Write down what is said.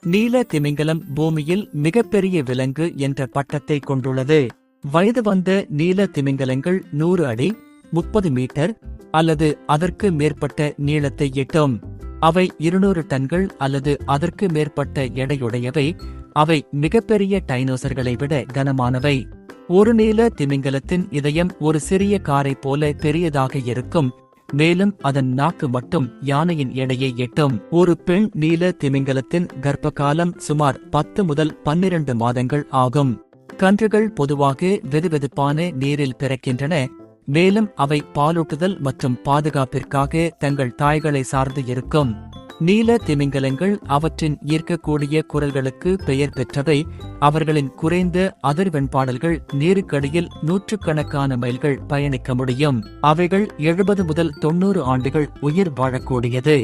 நீல திமிங்கலம் பூமியில் மிகப்பெரிய விலங்கு என்ற பட்டத்தை கொண்டுள்ளது. வயது வந்த நீல திமிங்கலங்கள் 100 அடி 30 மீட்டர் அல்லது அதற்கு மேற்பட்ட நீளத்தை எட்டும். அவை 200 டன்கள் அல்லது அதற்கு மேற்பட்ட எடையுடையவை. அவை மிகப்பெரிய டைனோசர்களை விட கனமானவை. ஒரு நீல திமிங்கலத்தின் இதயம் ஒரு சிறிய காரை போல பெரியதாக இருக்கும். மேலும் அதன் நாக்கு மட்டும் யானையின் எடையை எட்டும். ஒரு பெண் நீல திமிங்கலத்தின் கர்ப்பகாலம் சுமார் 10 முதல் 12 மாதங்கள் ஆகும். கன்றுகள் பொதுவாக வெதுவெதுப்பான நீரில் பிறக்கின்றன. மேலும் அவை பாலூட்டுதல் மற்றும் பாதுகாப்பிற்காக தங்கள் தாய்களை சார்ந்து இருக்கும். நீல திமிங்கலங்கள் அவற்றின் ஈர்க்கக்கூடிய குரல்களுக்கு பெயர் பெற்றவை. அவர்களின் குறைந்த அதிர்வெண்பாடல்கள் நீருக்கடியில் நூற்றுக்கணக்கான மைல்கள் பயணிக்க முடியும். அவைகள் 70 முதல் 90 ஆண்டுகள் உயிர் வாழக்கூடியது.